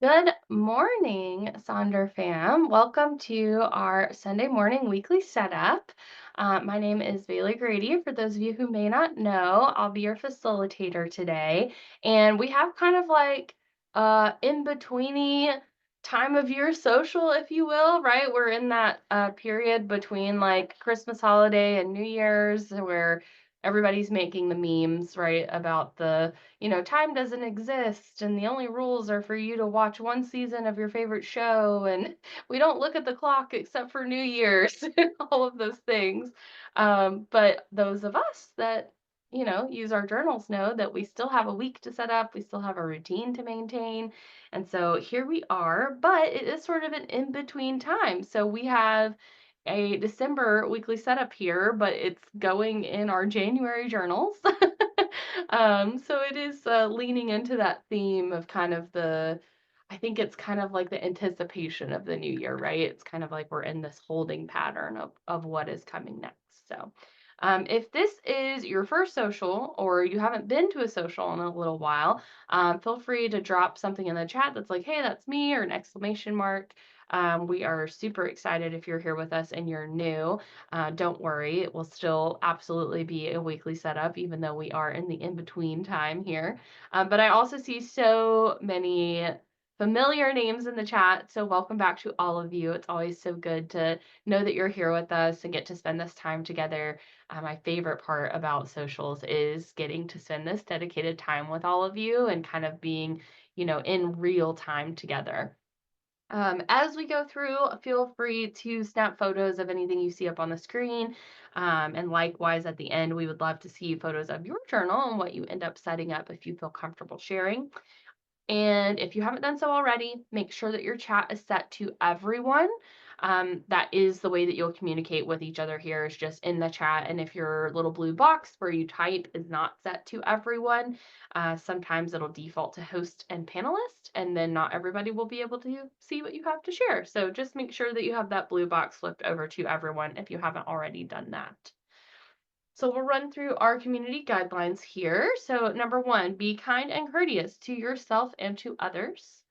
Good morning, Sonder fam. Welcome to our Sunday morning weekly setup. My name is Bailey Grady. For those of you who may not know, I'll be your facilitator today. And we have kind of like in-betweeny time of year social, if you will, right? We're in that period between like Christmas holiday and New Year's where everybody's making the memes, right, about time doesn't exist and the only rules are for you to watch one season of your favorite show and we don't look at the clock except for New Year's and all of those things. But those of us that, use our journals know that we still have a week to set up, we still have a routine to maintain. And so here we are, but it is sort of an in-between time. So we have a December weekly setup here, but it's going in our January journals. So it is leaning into that theme of I think it's kind of like the anticipation of the new year, right? It's kind of like we're in this holding pattern of what is coming next. So if this is your first social or you haven't been to a social in a little while, feel free to drop something in the chat that's like, hey, that's me, or an exclamation mark. We are super excited if you're here with us and you're new. Don't worry, it will still absolutely be a weekly setup, even though we are in the in between time here. But I also see so many familiar names in the chat. So, welcome back to all of you. It's always so good to know that you're here with us and get to spend this time together. My favorite part about socials is getting to spend this dedicated time with all of you and kind of being, in real time together. As we go through, feel free to snap photos of anything you see up on the screen. And likewise, at the end, we would love to see photos of your journal and what you end up setting up if you feel comfortable sharing. And if you haven't done so already, make sure that your chat is set to everyone. That is the way that you'll communicate with each other here, is just in the chat. And if your little blue box where you type is not set to everyone, sometimes it'll default to host and panelist, and then not everybody will be able to see what you have to share. So just make sure that you have that blue box flipped over to everyone if you haven't already done that. So we'll run through our community guidelines here. So number one, be kind and courteous to yourself and to others.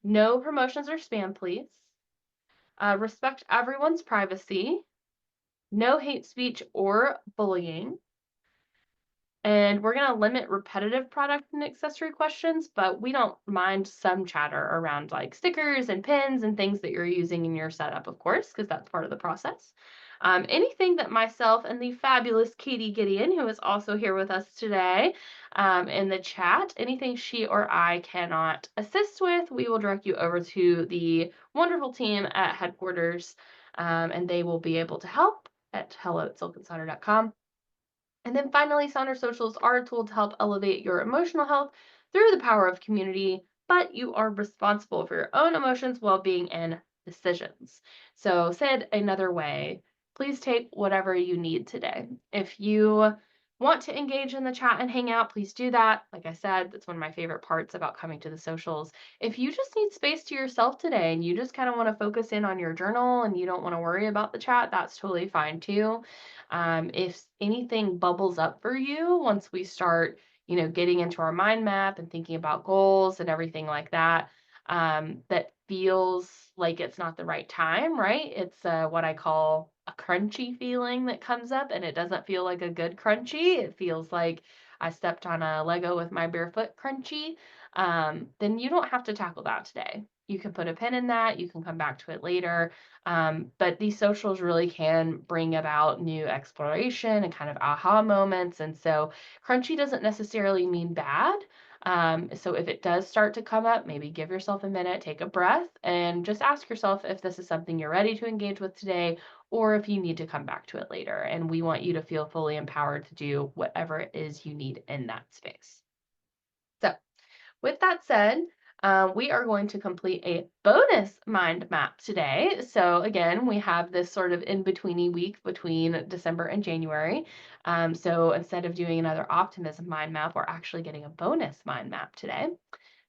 No promotions or spam, please. Respect everyone's privacy. No hate speech or bullying. And we're going to limit repetitive product and accessory questions, but we don't mind some chatter around like stickers and pins and things that you're using in your setup, of course, because that's part of the process. Anything that myself and the fabulous Katie Gideon, who is also here with us today in the chat, anything she or I cannot assist with, we will direct you over to the wonderful team at headquarters, and they will be able to help at hello@silkandsolder.com. And then finally, Sonder Socials are a tool to help elevate your emotional health through the power of community, but you are responsible for your own emotions, well being, and decisions. So, said another way, please take whatever you need today. If you want to engage in the chat and hang out, please do that. Like I said, that's one of my favorite parts about coming to the socials. If you just need space to yourself today and you just kind of want to focus in on your journal and you don't want to worry about the chat, that's totally fine too. If anything bubbles up for you once we start, getting into our mind map and thinking about goals and everything like that, that feels like it's not the right time, right? It's what I call a crunchy feeling that comes up, and it doesn't feel like a good crunchy. It feels like I stepped on a Lego with my barefoot crunchy. Then you don't have to tackle that today. You can put a pin in that. You can come back to it later. But these socials really can bring about new exploration and kind of aha moments. And so crunchy doesn't necessarily mean bad. So if it does start to come up, maybe give yourself a minute, take a breath, and just ask yourself if this is something you're ready to engage with today or if you need to come back to it later. And we want you to feel fully empowered to do whatever it is you need in that space. So with that said, we are going to complete a bonus mind map today. So again, we have this sort of in-betweeny week between December and January. So instead of doing another optimism mind map, we're actually getting a bonus mind map today.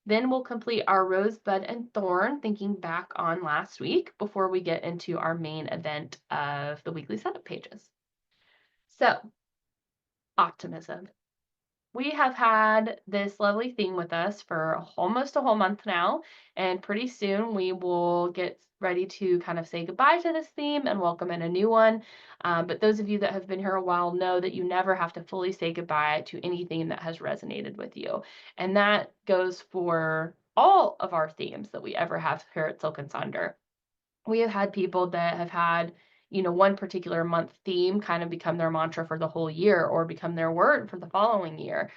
Then we'll complete our rosebud and thorn, thinking back on last week before we get into our main event of the weekly setup pages. So optimism. we have had this lovely theme with us for almost a whole month now, and pretty soon we will get ready to kind of say goodbye to this theme and welcome in a new one. But those of you that have been here a while know that you never have to fully say goodbye to any theme that has resonated with you. And that goes for all of our themes that we ever have here at Silk and Sonder. We have had people that have had, one particular month theme kind of become their mantra for the whole year or become their word for the following year.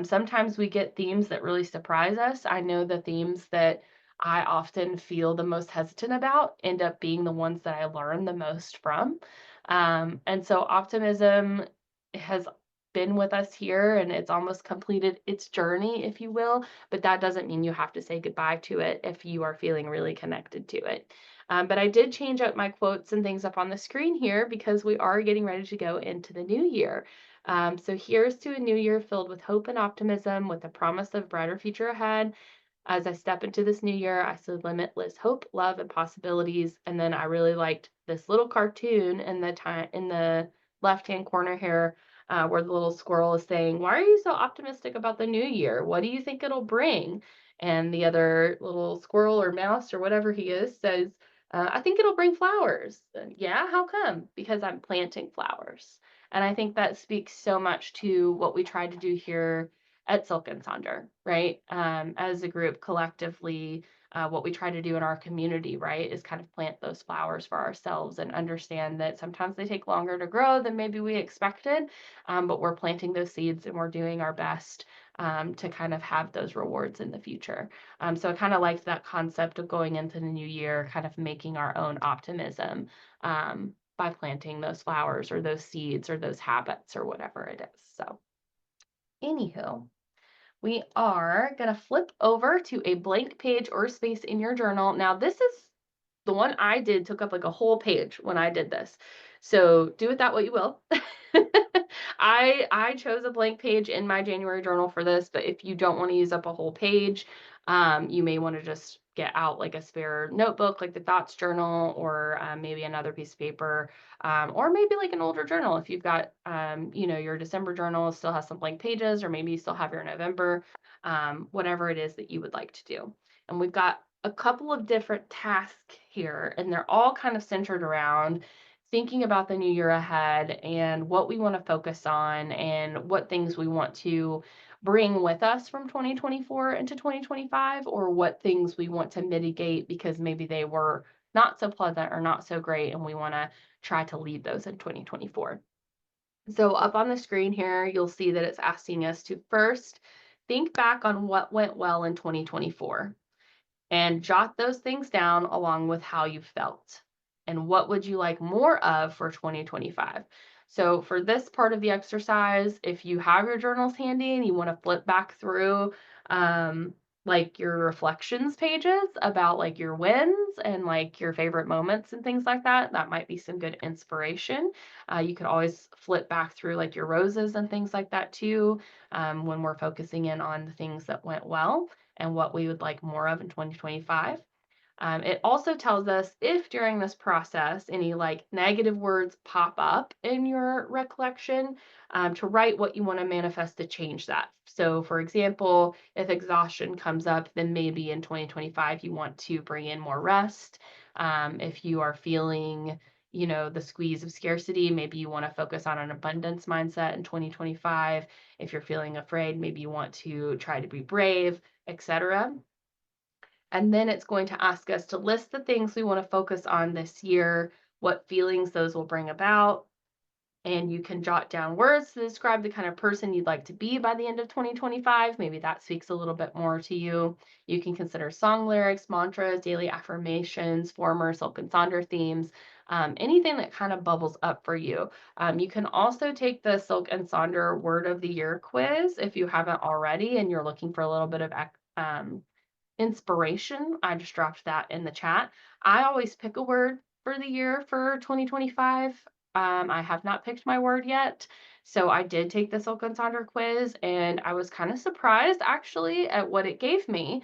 Sometimes we get themes that really surprise us. I know the themes that I often feel the most hesitant about end up being the ones that I learn the most from. And so optimism has been with us here and it's almost completed its journey, if you will, but that doesn't mean you have to say goodbye to it if you are feeling really connected to it. But I did change up my quotes and things up on the screen here because we are getting ready to go into the new year. So here's to a new year filled with hope and optimism, with the promise of brighter future ahead. As I step into this new year, I see limitless hope, love, and possibilities. And then I really liked this little cartoon in the left-hand corner here, where the little squirrel is saying, "Why are you so optimistic about the new year? What do you think it'll bring?" And the other little squirrel or mouse or whatever he is says, "I think it'll bring flowers." Yeah, how come? Because I'm planting flowers. And I think that speaks so much to what we try to do here at Silk and Sonder, right? As a group collectively, what we try to do in our community, right, is kind of plant those flowers for ourselves and understand that sometimes they take longer to grow than maybe we expected, but we're planting those seeds and we're doing our best to kind of have those rewards in the future. So I kind of liked that concept of going into the new year, kind of making our own optimism by planting those flowers or those seeds or those habits or whatever it is. So, anywho, we are going to flip over to a blank page or space in your journal. Now, this is the one I did, took up like a whole page when I did this. So do with that what you will. I chose a blank page in my January journal for this, but if you don't want to use up a whole page, you may want to just get out like a spare notebook, like the thoughts journal, or maybe another piece of paper, or maybe like an older journal. If you've got, your December journal still has some blank pages, or maybe you still have your November, whatever it is that you would like to do. And we've got a couple of different tasks here, and they're all kind of centered around thinking about the new year ahead and what we want to focus on and what things we want to bring with us from 2024 into 2025, or what things we want to mitigate because maybe they were not so pleasant or not so great, and we want to try to lead those in 2024. So up on the screen here, you'll see that it's asking us to first think back on what went well in 2024 and jot those things down along with how you felt. And what would you like more of for 2025? So, for this part of the exercise, if you have your journals handy and you want to flip back through, like your reflections pages about like your wins and like your favorite moments and things like that, that might be some good inspiration. You could always flip back through like your roses and things like that too, when we're focusing in on the things that went well and what we would like more of in 2025. It also tells us if during this process any like negative words pop up in your recollection, to write what you want to manifest to change that. So, for example, if exhaustion comes up, then maybe in 2025 you want to bring in more rest. If you are feeling, the squeeze of scarcity, maybe you want to focus on an abundance mindset in 2025. If you're feeling afraid, maybe you want to try to be brave, etc. And then it's going to ask us to list the things we want to focus on this year, what feelings those will bring about. And you can jot down words to describe the kind of person you'd like to be by the end of 2025. Maybe that speaks a little bit more to you. You can consider song lyrics, mantras, daily affirmations, former Silk and Sonder themes, anything that kind of bubbles up for you. You can also take the Silk and Sonder Word of the Year quiz if you haven't already and you're looking for a little bit of inspiration. I just dropped that in the chat. I always pick a word for the year for 2025. I have not picked my word yet. So I did take the Silk and Sonder quiz and I was kind of surprised actually at what it gave me,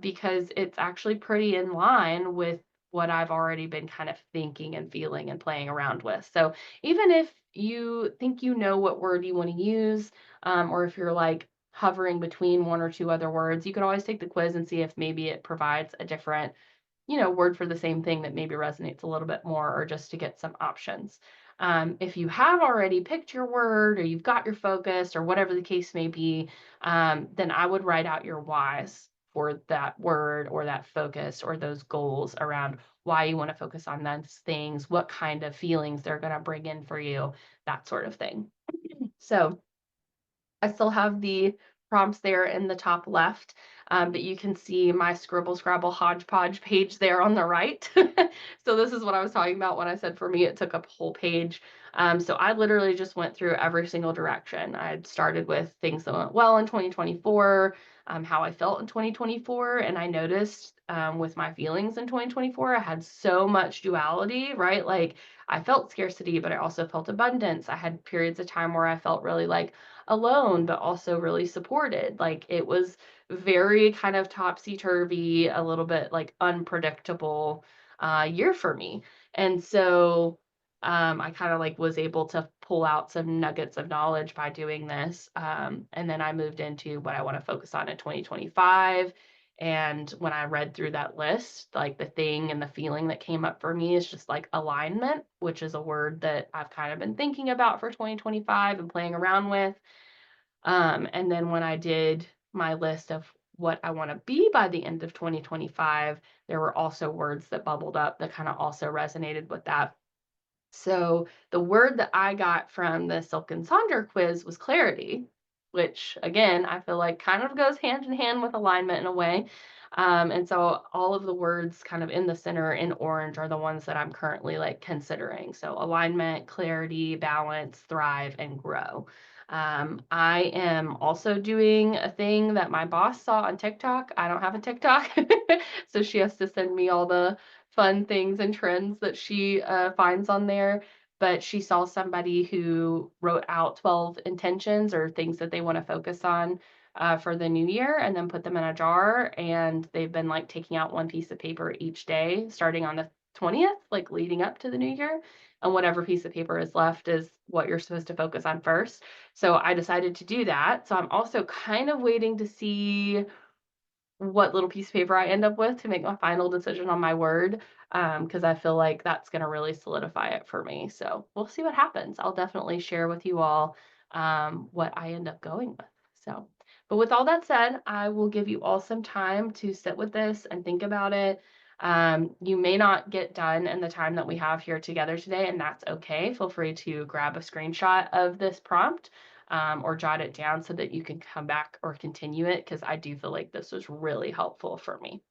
because it's actually pretty in line with what I've already been kind of thinking and feeling and playing around with. So even if you think you know what word you want to use, or if you're like hovering between one or two other words, you can always take the quiz and see if maybe it provides a different, word for the same thing that maybe resonates a little bit more, or just to get some options. If you have already picked your word, or you've got your focus, or whatever the case may be, then I would write out your whys for that word or that focus or those goals around why you want to focus on those things, what kind of feelings they're going to bring in for you, that sort of thing. So I still have the prompts there in the top left, but you can see my scribble scrabble hodgepodge page there on the right. So this is what I was talking about when I said for me it took up a whole page. So I literally just went through every single direction. I started with things that went well in 2024, how I felt in 2024, and I noticed with my feelings in 2024, I had so much duality, right? Like I felt scarcity, but I also felt abundance. I had periods of time where I felt really like alone, but also really supported. Like it was very kind of topsy-turvy, a little bit like unpredictable year for me. And so I kind of like was able to pull out some nuggets of knowledge by doing this. And then I moved into what I want to focus on in 2025. And when I read through that list, like the thing and the feeling that came up for me is just like alignment, which is a word that I've kind of been thinking about for 2025 and playing around with. And then when I did my list of what I want to be by the end of 2025, there were also words that bubbled up that kind of also resonated with that. So the word that I got from the Silk and Sonder quiz was clarity, which again, I feel like kind of goes hand in hand with alignment in a way. And so all of the words kind of in the center in orange are the ones that I'm currently like considering. So alignment, clarity, balance, thrive, and grow. I am also doing a thing that my boss saw on TikTok. I don't have a TikTok, so she has to send me all the fun things and trends that she finds on there. But she saw somebody who wrote out 12 intentions or things that they want to focus on for the new year and then put them in a jar. And they've been like taking out one piece of paper each day, starting on the 20th, like leading up to the new year. And whatever piece of paper is left is what you're supposed to focus on first. So I decided to do that. So I'm also kind of waiting to see what little piece of paper I end up with to make my final decision on my word, because I feel like that's gonna really solidify it for me. So we'll see what happens. I'll definitely share with you all what I end up going with. So, but with all that said, I will give you all some time to sit with this and think about it. You may not get done in the time that we have here together today, and that's okay. Feel free to grab a screenshot of this prompt, or jot it down so that you can come back or continue it, because I do feel like this was really helpful for me.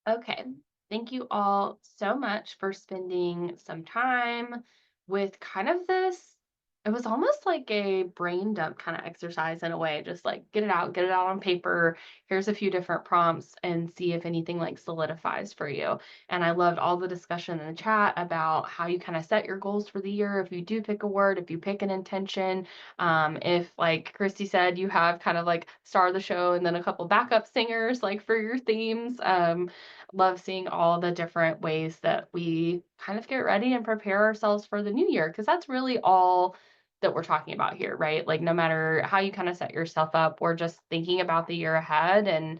Okay. Thank you all so much for spending some time with kind of this. It was almost like a brain dump kind of exercise in a way, just like get it out on paper. Here's a few different prompts and see if anything like solidifies for you. And I loved all the discussion in the chat about how you kind of set your goals for the year. If you do pick a word, if you pick an intention, if like Christy said, you have kind of like star of the show and then a couple backup singers like for your themes. Love seeing all the different ways that we kind of get ready and prepare ourselves for the new year because that's really all that we're talking about here, right? Like no matter how you kind of set yourself up, we're just thinking about the year ahead and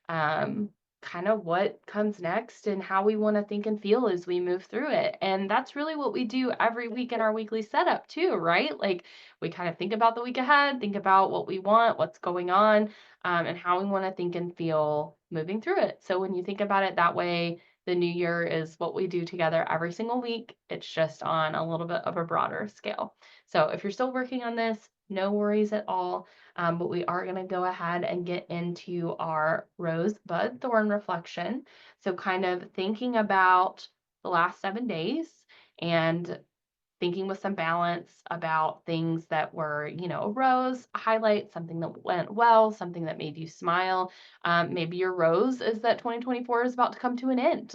um kind of what comes next and how we want to think and feel as we move through it. And that's really what we do every week in our weekly setup too, right? Like we kind of think about the week ahead, think about what we want, what's going on, and how we want to think and feel moving through it. So when you think about it that way, the new year is what we do together every single week. It's just on a little bit of a broader scale. So if you're still working on this, no worries at all. But we are going to go ahead and get into our rosebud thorn reflection. So kind of thinking about the last 7 days and thinking with some balance about things that were, a rose, a highlight, something that went well, something that made you smile. Maybe your rose is that 2024 is about to come to an end,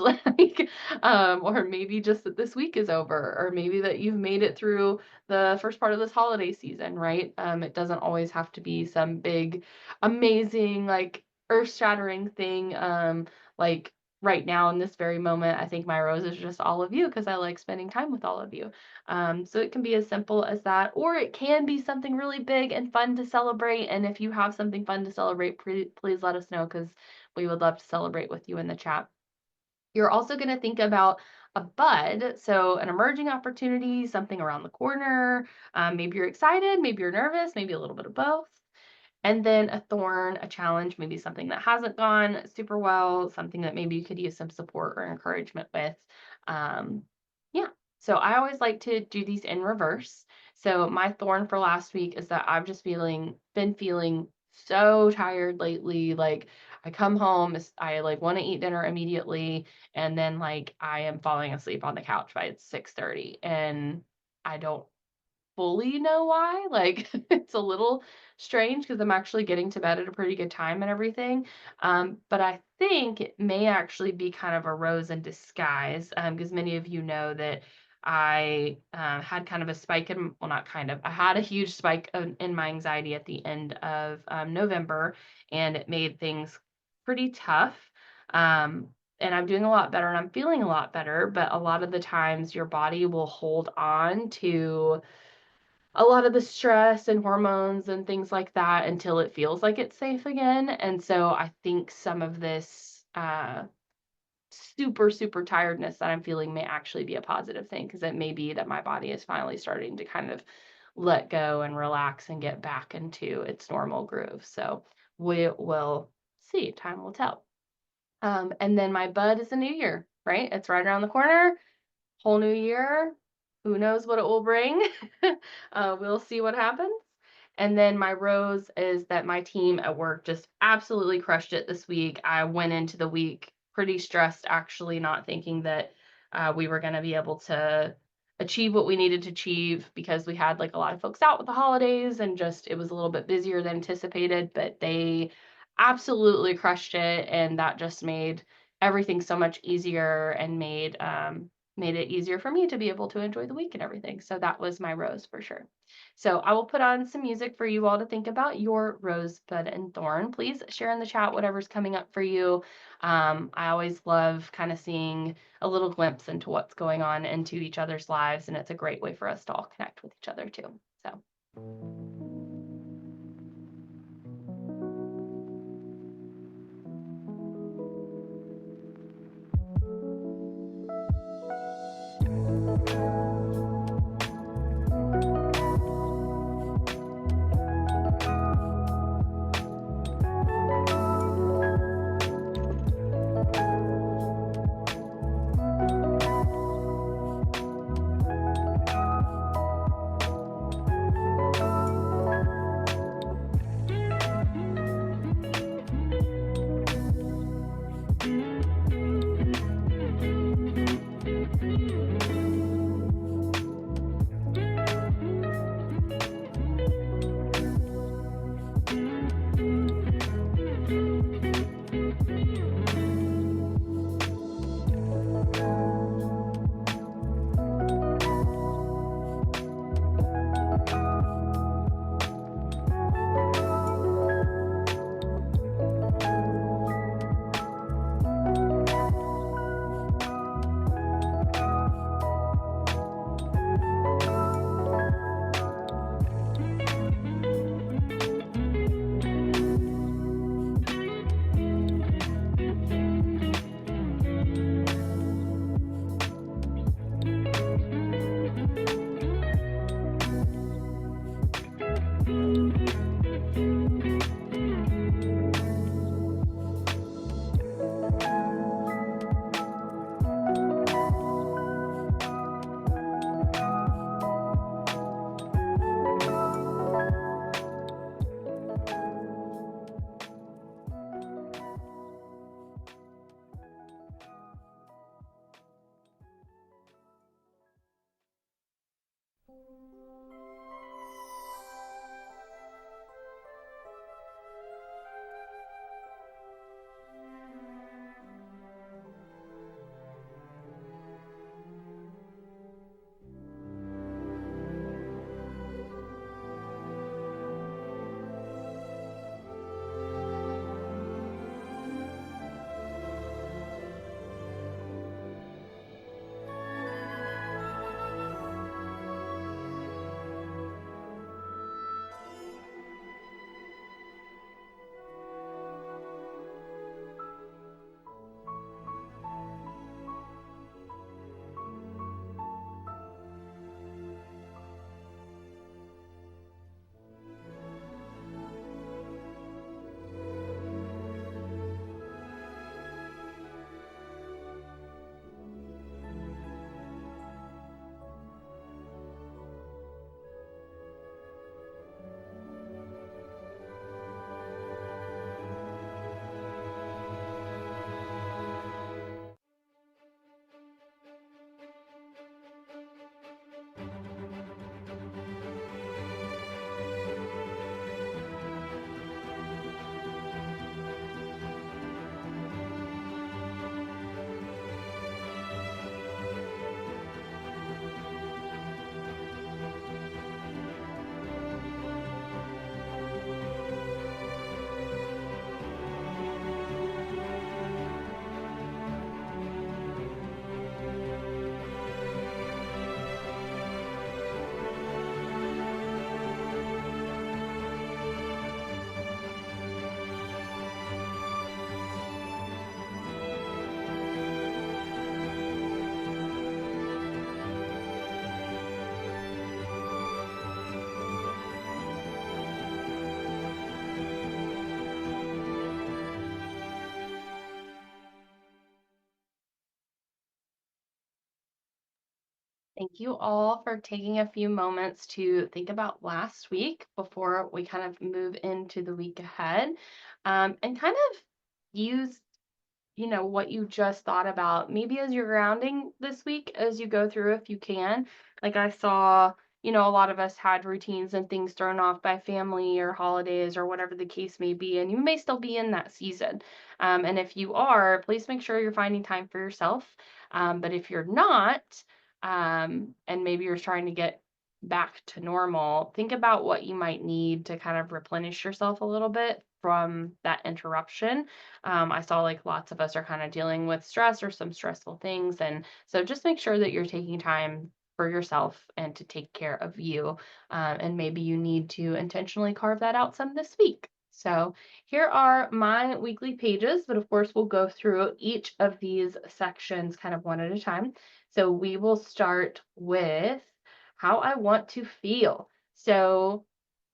or maybe just that this week is over, or maybe that you've made it through the first part of this holiday season, right? It doesn't always have to be some big, amazing, like earth-shattering thing. Like right now in this very moment, I think my rose is just all of you because I like spending time with all of you. So it can be as simple as that, or it can be something really big and fun to celebrate. And if you have something fun to celebrate, please let us know because we would love to celebrate with you in the chat. You're also going to think about a bud, so an emerging opportunity, something around the corner. Maybe you're excited, maybe you're nervous, maybe a little bit of both. And then a thorn, a challenge, maybe something that hasn't gone super well, something that maybe you could use some support or encouragement with. Yeah. So I always like to do these in reverse. So my thorn for last week is that I've just been feeling so tired lately. Like I come home, I like want to eat dinner immediately, and then like I am falling asleep on the couch by 6:30, and I don't fully know why. Like it's a little strange because I'm actually getting to bed at a pretty good time and everything. But I think it may actually be kind of a rose in disguise because many of you know that I had kind of a spike in, well, not kind of, I had a huge spike in my anxiety at the end of November, and it made things pretty tough. Um, and I'm doing a lot better and I'm feeling a lot better, but a lot of the times your body will hold on to a lot of the stress and hormones and things like that until it feels like it's safe again. And so I think some of this super, super tiredness that I'm feeling may actually be a positive thing because it may be that my body is finally starting to kind of let go and relax and get back into its normal groove. So we will see. Time will tell. And then my bud is a new year, right? It's right around the corner. Whole new year. Who knows what it will bring? We'll see what happens. And then my rose is that my team at work just absolutely crushed it this week. I went into the week pretty stressed, actually, not thinking that we were going to be able to achieve what we needed to achieve because we had like a lot of folks out with the holidays and just it was a little bit busier than anticipated, but they absolutely crushed it. And that just made everything so much easier and made it easier for me to be able to enjoy the week and everything. So that was my rose for sure. So I will put on some music for you all to think about your rosebud and thorn. Please share in the chat whatever's coming up for you. I always love kind of seeing a little glimpse into what's going on into each other's lives, and it's a great way for us to all connect with each other too. So. Thank you all for taking a few moments to think about last week before we kind of move into the week ahead, and kind of use what you just thought about maybe as you're grounding this week as you go through if you can. Like I saw, a lot of us had routines and things thrown off by family or holidays or whatever the case may be, and you may still be in that season. And if you are, please make sure you're finding time for yourself. But if you're not, and maybe you're trying to get back to normal, think about what you might need to kind of replenish yourself a little bit from that interruption. I saw like lots of us are kind of dealing with stress or some stressful things. And so just make sure that you're taking time for yourself and to take care of you. And maybe you need to intentionally carve that out some this week. So here are my weekly pages, but of course, we'll go through each of these sections kind of one at a time. So we will start with how I want to feel. So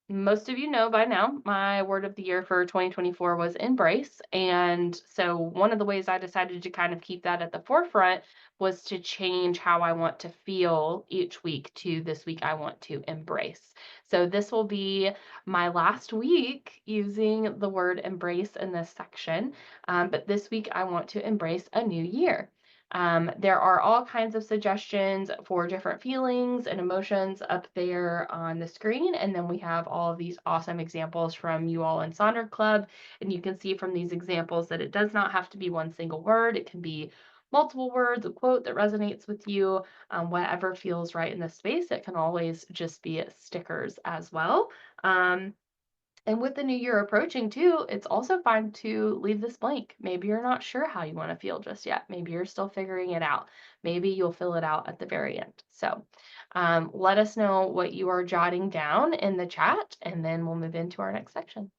most of you know by now, my word of the year for 2024 was embrace. And so, one of the ways I decided to kind of keep that at the forefront was to change how I want to feel each week to this week I want to embrace. So, this will be my last week using the word embrace in this section. But this week I want to embrace a new year. There are all kinds of suggestions for different feelings and emotions up there on the screen. And then we have all of these awesome examples from you all in Sonder Club. And you can see from these examples that it does not have to be one single word. It can be multiple words, a quote that resonates with you, whatever feels right in the space. It can always just be stickers as well. Um, and with the new year approaching too, it's also fine to leave this blank. Maybe you're not sure how you want to feel just yet. Maybe you're still figuring it out. Maybe you'll fill it out at the very end. So let us know what you are jotting down in the chat, and then we'll move into our next section.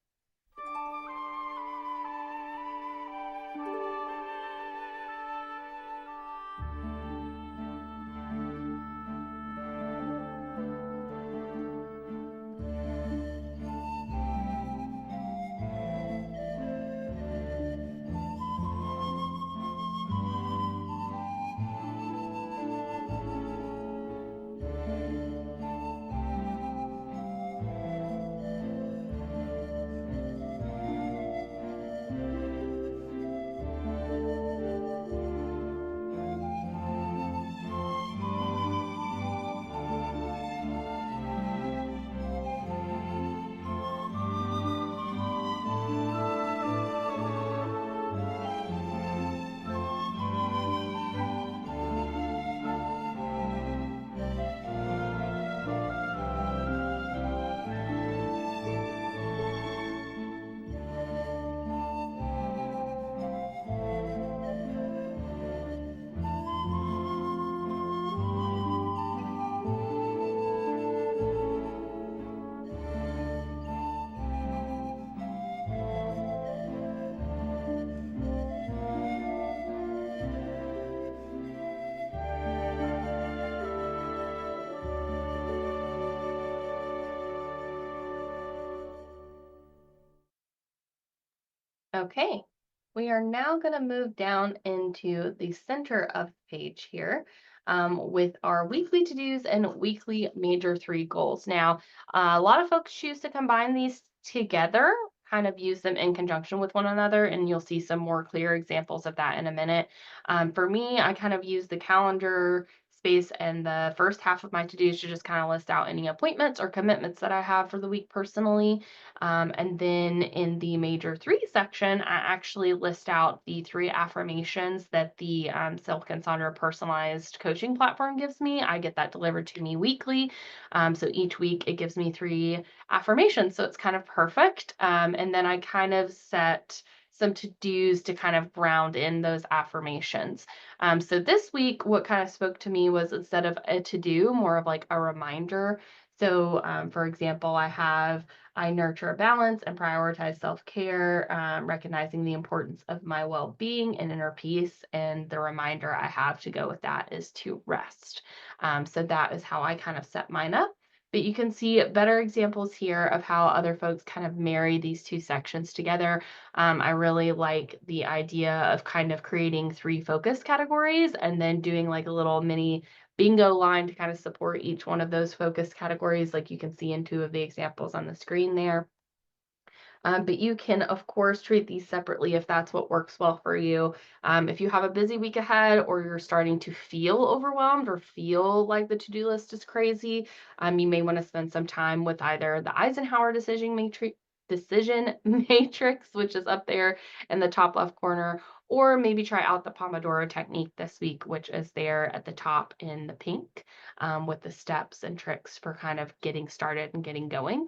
Okay, we are now going to move down into the center of the page here with our weekly to-dos and weekly major three goals. Now, a lot of folks choose to combine these together, kind of use them in conjunction with one another, and you'll see some more clear examples of that in a minute. For me, I kind of use the calendar space and the first half of my to-dos to just kind of list out any appointments or commitments that I have for the week personally. And then in the major three section, I actually list out the three affirmations that the Silk and Sandra personalized coaching platform gives me. I get that delivered to me weekly. So each week it gives me three affirmations. So it's kind of perfect. And then I kind of set some to-dos to kind of ground in those affirmations. So this week, what kind of spoke to me was instead of a to-do, more of like a reminder. So, for example, I nurture a balance and prioritize self care, recognizing the importance of my well being and inner peace. And the reminder I have to go with that is to rest. So that is how I kind of set mine up. But you can see better examples here of how other folks kind of marry these two sections together. I really like the idea of kind of creating three focus categories and then doing like a little mini bingo line to kind of support each one of those focus categories, like you can see in two of the examples on the screen there. But you can, of course, treat these separately if that's what works well for you. If you have a busy week ahead or you're starting to feel overwhelmed or feel like the to-do list is crazy, you may want to spend some time with either the Eisenhower decision matrix, which is up there in the top left corner, or maybe try out the Pomodoro technique this week, which is there at the top in the pink, with the steps and tricks for kind of getting started and getting going.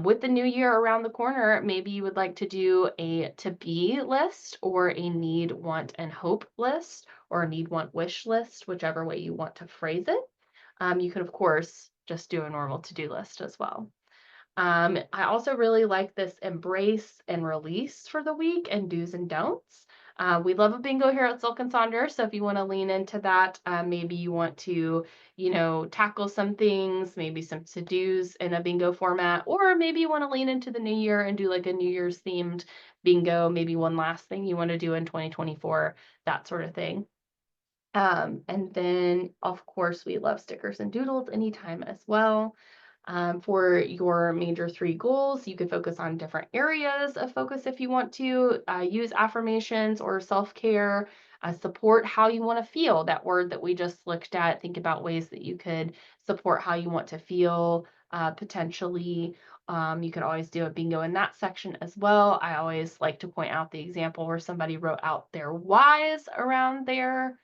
With the new year around the corner, maybe you would like to do a to be list or a need, want, and hope list, or a need, want, wish list, whichever way you want to phrase it. You can, of course, just do a normal to do list as well. I also really like this embrace and release for the week and do's and don'ts. We love a bingo here at Silk and Sonder, so if you want to lean into that, maybe you want to, tackle some things, maybe some to-dos in a bingo format, or maybe you want to lean into the new year and do like a New Year's themed bingo, maybe one last thing you want to do in 2024, that sort of thing. And then, of course, we love stickers and doodles anytime as well. For your major three goals, you could focus on different areas of focus if you want to. Use affirmations or self care. Support how you want to feel, that word that we just looked at. Think about ways that you could support how you want to feel potentially. You could always do a bingo in that section as well. I always like to point out the example where somebody wrote out their whys around their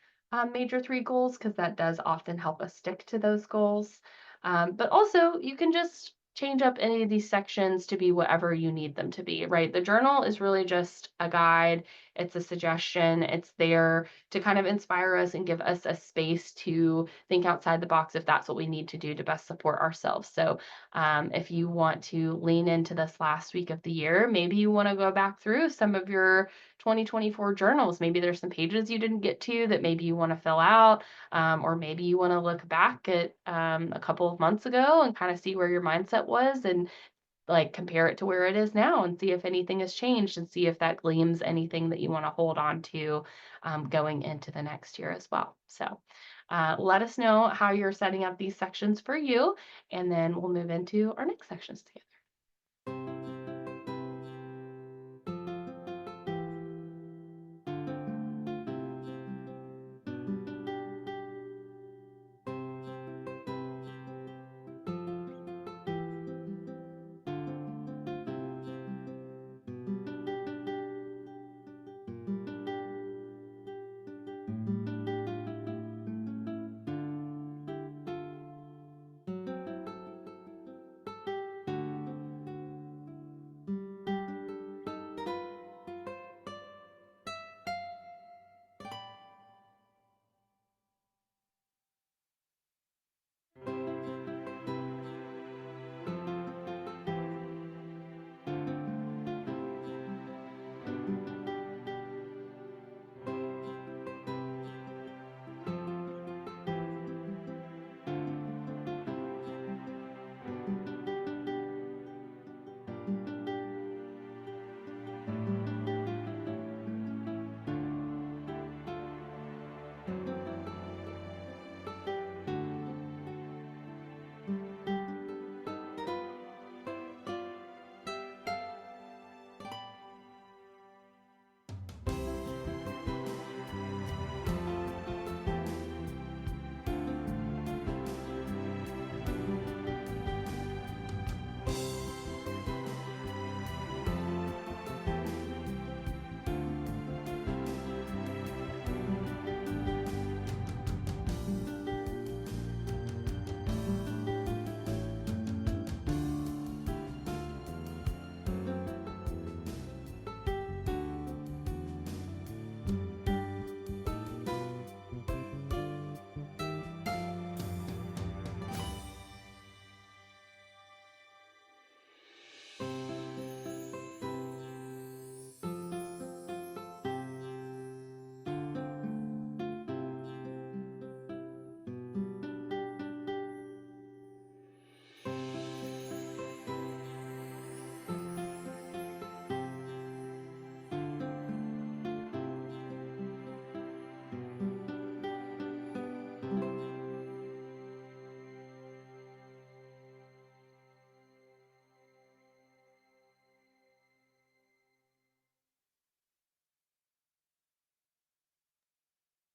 major three goals, because that does often help us stick to those goals. But also, you can just change up any of these sections to be whatever you need them to be, right? The journal is really just a guide, it's a suggestion, it's there to kind of inspire us and give us a space to think outside the box if that's what we need to do to best support ourselves. So, if you want to lean into this last week of the year, maybe you want to go back through some of your 2024 journals. Maybe there's some pages you didn't get to that maybe you want to fill out, or maybe you want to look back at a couple of months ago and kind of see where your mindset was and like compare it to where it is now and see if anything has changed and see if that gleams anything that you want to hold on to going into the next year as well. So let us know how you're setting up these sections for you, and then we'll move into our next sections together.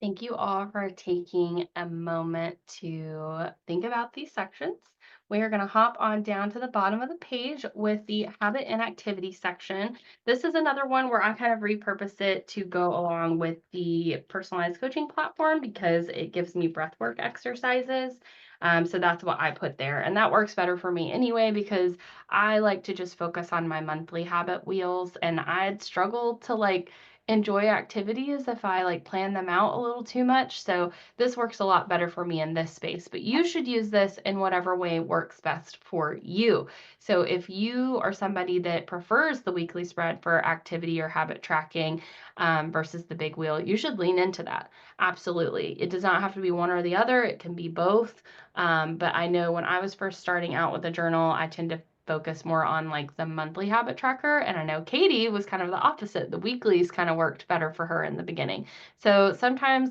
Thank you all for taking a moment to think about these sections. We are going to hop on down to the bottom of the page with the habit and activity section. This is another one where I kind of repurpose it to go along with the personalized coaching platform because it gives me breathwork exercises. So that's what I put there. And that works better for me anyway because I like to just focus on my monthly habit wheels and I'd struggle to enjoy activities if I plan them out a little too much. So this works a lot better for me in this space, but you should use this in whatever way works best for you. So if you are somebody that prefers the weekly spread for activity or habit tracking versus the big wheel, you should lean into that. Absolutely. It does not have to be one or the other. It can be both. But I know when I was first starting out with a journal, I tend to focus more on the monthly habit tracker. And I know Katie was kind of the opposite. The weeklies kind of worked better for her in the beginning. So sometimes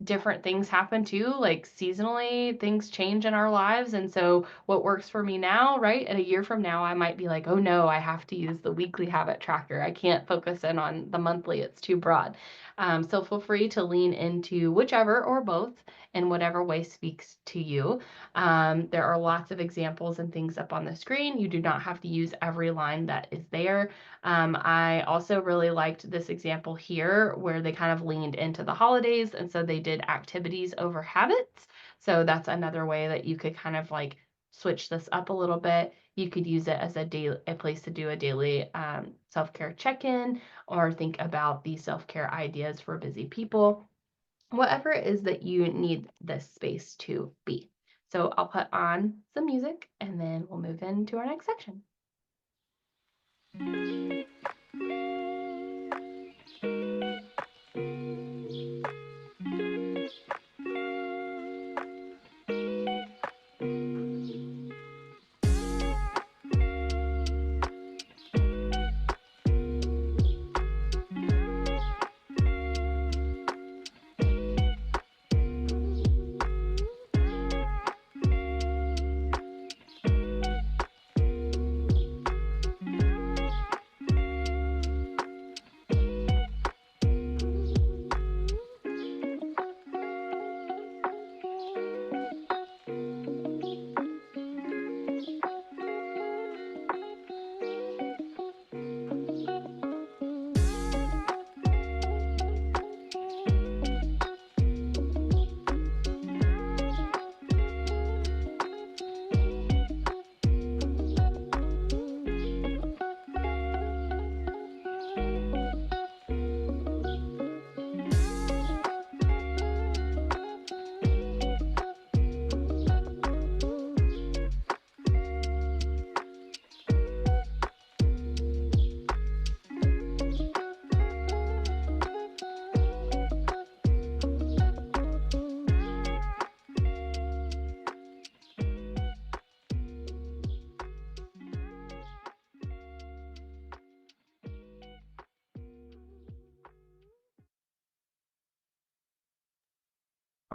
different things happen too, like seasonally things change in our lives. And so what works for me now, right? And a year from now, I might be like, oh no, I have to use the weekly habit tracker. I can't focus in on the monthly. It's too broad. So feel free to lean into whichever or both in whatever way speaks to you. There are lots of examples and things up on the screen. You do not have to use every line that is there. I also really liked this example here where they kind of leaned into the holidays, and so they did activities over habits. So that's another way that you could kind of switch this up a little bit. You could use it as a place to do a daily self-care check-in or think about the self-care ideas for busy people, whatever it is that you need this space to be. So I'll put on some music and then we'll move into our next section.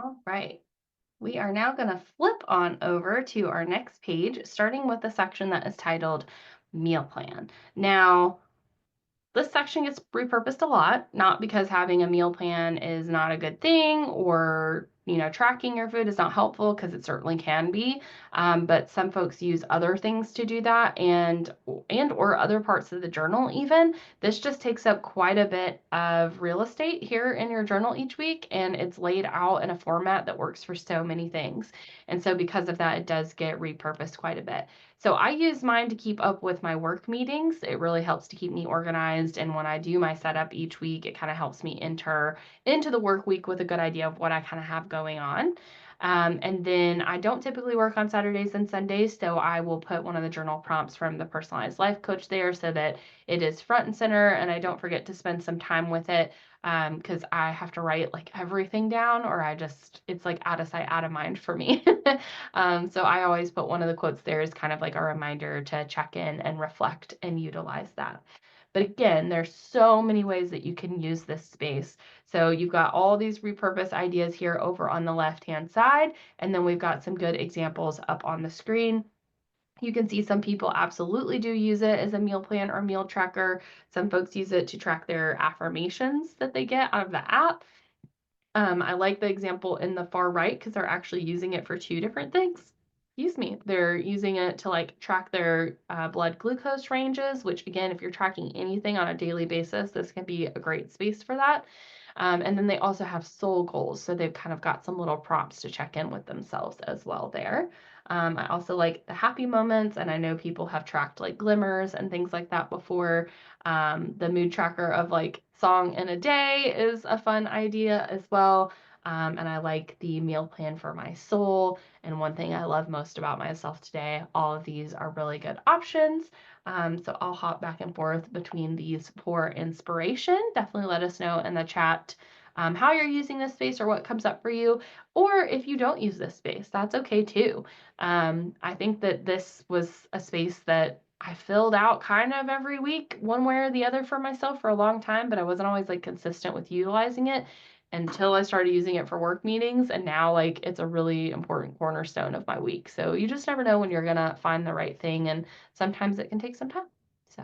All right. We are now going to flip on over to our next page, starting with the section that is titled Meal Plan. Now, this section gets repurposed a lot, not because having a meal plan is not a good thing or tracking your food is not helpful, because it certainly can be, but some folks use other things to do that and or other parts of the journal even. This just takes up quite a bit of real estate here in your journal each week, and it's laid out in a format that works for so many things. And so because of that, it does get repurposed quite a bit. So I use mine to keep up with my work meetings. It really helps to keep me organized. And when I do my setup each week, it kind of helps me enter into the work week with a good idea of what I kind of have going on. And then I don't typically work on Saturdays and Sundays, so I will put one of the journal prompts from the personalized life coach there so that it is front and center and I don't forget to spend some time with it, because I have to write everything down or it's out of sight, out of mind for me. So I always put one of the quotes there as kind of a reminder to check in and reflect and utilize that. But again, there's so many ways that you can use this space. So you've got all these repurpose ideas here over on the left-hand side, and then we've got some good examples up on the screen. You can see some people absolutely do use it as a meal plan or meal tracker. Some folks use it to track their affirmations that they get out of the app. I like the example in the far right because they're actually using it for two different things. Excuse me. They're using it to like track their blood glucose ranges, which again, if you're tracking anything on a daily basis, this can be a great space for that. And then they also have soul goals. So they've kind of got some little prompts to check in with themselves as well there. I also like the happy moments, and I know people have tracked like glimmers and things like that before. The mood tracker of like song in a day is a fun idea as well. And I like the meal plan for my soul. And one thing I love most about myself today, all of these are really good options. So I'll hop back and forth between these for inspiration. Definitely let us know in the chat how you're using this space or what comes up for you. Or if you don't use this space, that's okay too. I think that this was a space that I filled out kind of every week, one way or the other for myself for a long time, but I wasn't always like consistent with utilizing it until I started using it for work meetings. And now like it's a really important cornerstone of my week. So you just never know when you're gonna find the right thing. And sometimes it can take some time. So.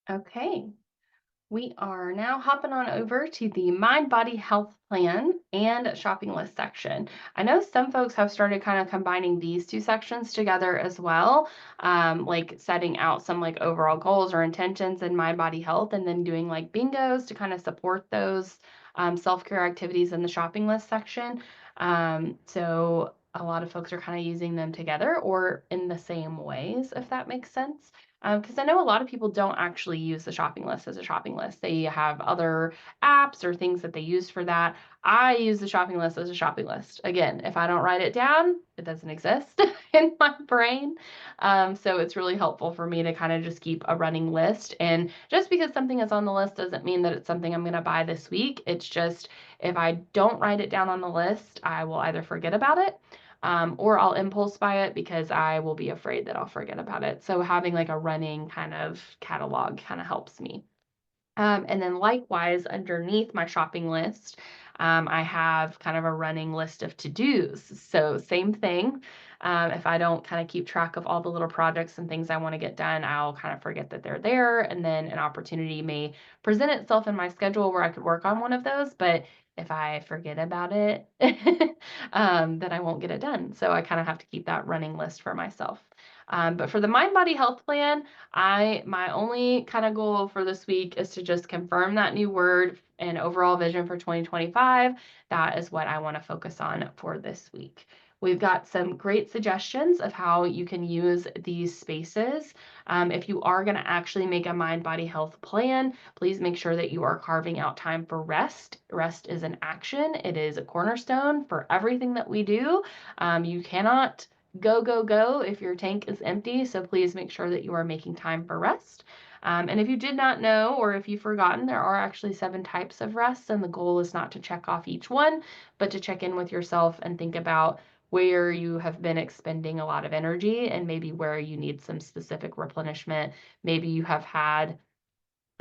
Okay. We are now hopping on over to the Mind Body Health Plan and shopping list section. I know some folks have started kind of combining these two sections together as well, like setting out some like overall goals or intentions in Mind Body Health and then doing like bingos to kind of support those self-care activities in the shopping list section. So a lot of folks are kind of using them together or in the same ways, if that makes sense. Because I know a lot of people don't actually use the shopping list as a shopping list. They have other apps or things that they use for that. I use the shopping list as a shopping list. Again, if I don't write it down, it doesn't exist in my brain. So it's really helpful for me to kind of just keep a running list. And just because something is on the list doesn't mean that it's something I'm going to buy this week. It's just if I don't write it down on the list, I will either forget about it or I'll impulse buy it because I will be afraid that I'll forget about it. So having like a running kind of catalog kind of helps me. And then likewise, underneath my shopping list, I have kind of a running list of to-dos. So same thing. If I don't kind of keep track of all the little projects and things I want to get done, I'll kind of forget that they're there. And then an opportunity may present itself in my schedule where I could work on one of those. But if I forget about it, then I won't get it done. So I kind of have to keep that running list for myself. But for the Mind Body Health Plan, my only kind of goal for this week is to just confirm that new word and overall vision for 2025. That is what I want to focus on for this week. We've got some great suggestions of how you can use these spaces. If you are going to actually make a mind body health plan, please make sure that you are carving out time for rest. Rest is an action, it is a cornerstone for everything that we do. You cannot go, go, go if your tank is empty. So please make sure that you are making time for rest. And if you did not know, or if you've forgotten, there are actually 7 types of rest, and the goal is not to check off each one, but to check in with yourself and think about where you have been expending a lot of energy and maybe where you need some specific replenishment. Maybe you have had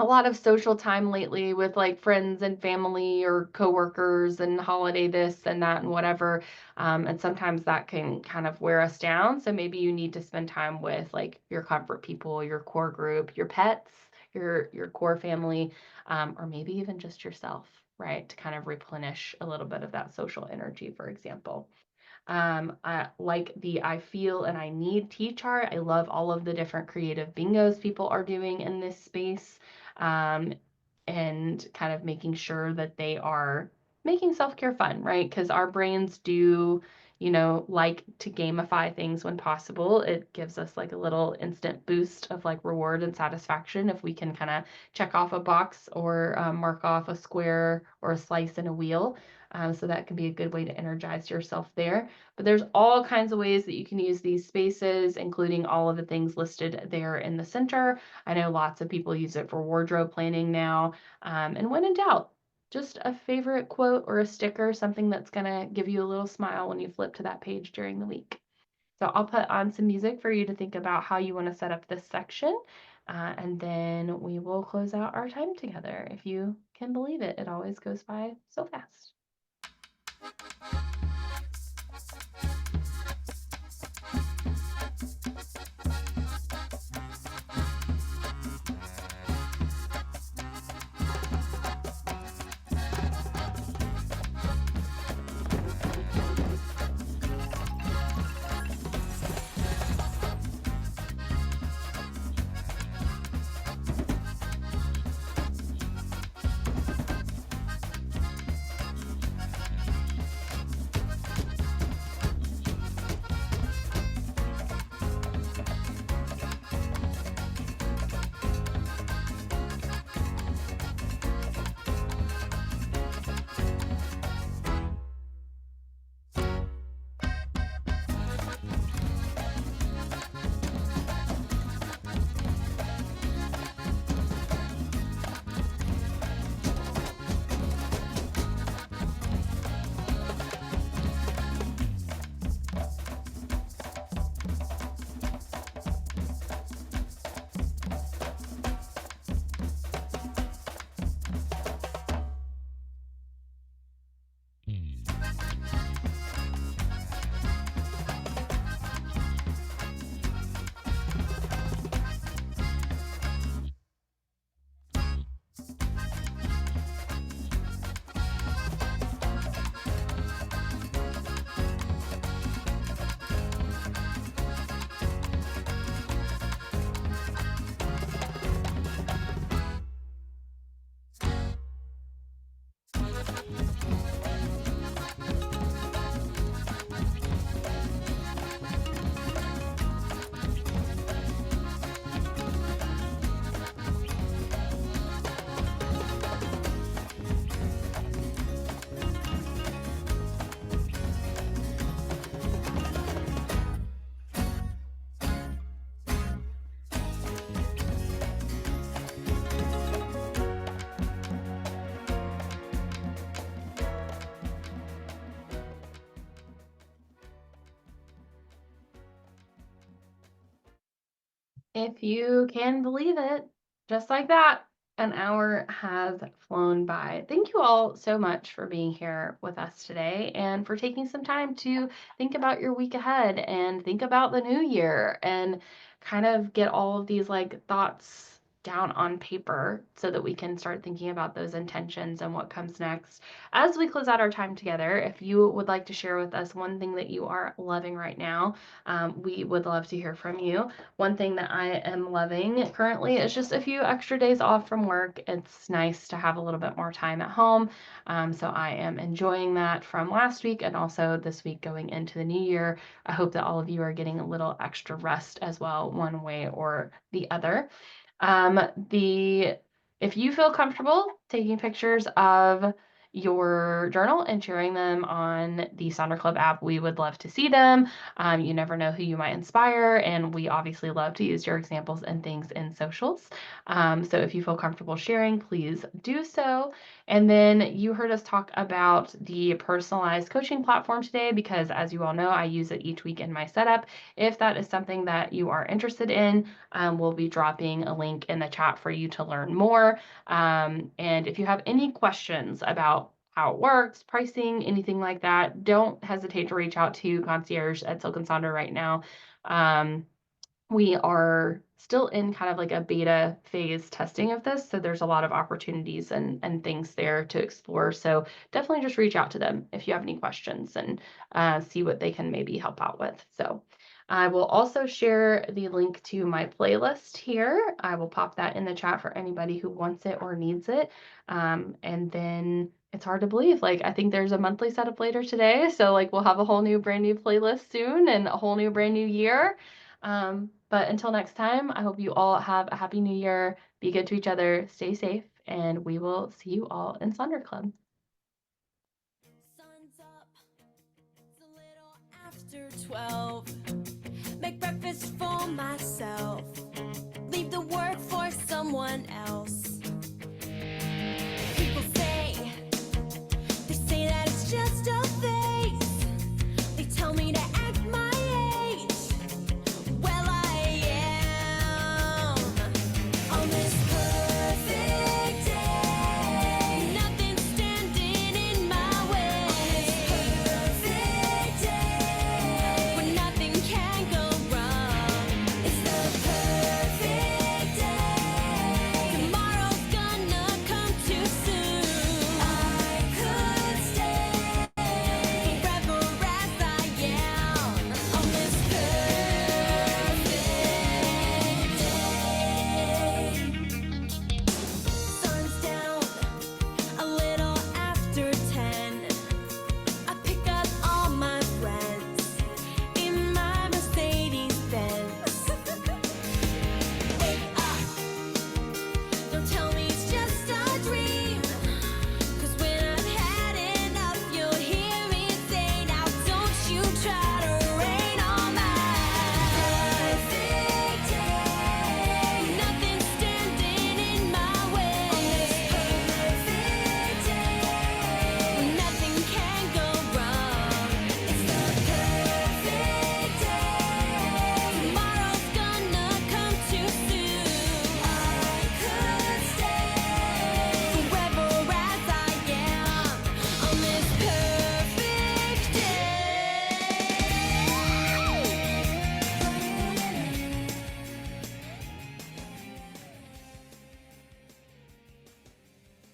a lot of social time lately with like friends and family or coworkers and holiday this and that and whatever. And sometimes that can kind of wear us down. So maybe you need to spend time with like your comfort people, your core group, your pets, your core family, or maybe even just yourself, right? To kind of replenish a little bit of that social energy, for example. I like the I feel and I need T chart. I love all of the different creative bingos people are doing in this space, um, and kind of making sure that they are making self-care fun, right? Because our brains do, like to gamify things when possible. It gives us like a little instant boost of like reward and satisfaction if we can kind of check off a box or mark off a square or a slice in a wheel. So that can be a good way to energize yourself there. But there's all kinds of ways that you can use these spaces, including all of the things listed there in the center. I know lots of people use it for wardrobe planning now. And when in doubt, just a favorite quote or a sticker, something that's going to give you a little smile when you flip to that page during the week. So I'll put on some music for you to think about how you want to set up this section. And then we will close out our time together. If you can believe it, it always goes by so fast. If you can believe it, just like that, an hour has flown by. Thank you all so much for being here with us today and for taking some time to think about your week ahead and think about the new year and kind of get all of these like thoughts down on paper so that we can start thinking about those intentions and what comes next. As we close out our time together, if you would like to share with us one thing that you are loving right now, we would love to hear from you. One thing that I am loving currently is just a few extra days off from work. It's nice to have a little bit more time at home. So I am enjoying that from last week and also this week going into the new year. I hope that all of you are getting a little extra rest as well, one way or the other. Um, the if you feel comfortable taking pictures of your journal and sharing them on the Sonder Club app, we would love to see them. You never know who you might inspire, and we obviously love to use your examples and things in socials. So if you feel comfortable sharing, please do so. And then you heard us talk about the personalized coaching platform today because, as you all know, I use it each week in my setup. If that is something that you are interested in, we'll be dropping a link in the chat for you to learn more. And if you have any questions about how it works, pricing, anything like that, don't hesitate to reach out to Concierge at Silk and Sonder right now. We are still in kind of like a beta phase testing of this, so there's a lot of opportunities and things there to explore. So definitely just reach out to them if you have any questions and see what they can maybe help out with. So I will also share the link to my playlist here. I will pop that in the chat for anybody who wants it or needs it. And then it's hard to believe, like, I think there's a monthly setup later today. So like we'll have a whole new brand new playlist soon and a whole new brand new year. But until next time, I hope you all have a happy new year. Be good to each other, stay safe, and we will see you all in Sonder Club. Sun's up, it's a little after 12. Make breakfast for myself. Leave the work for someone else.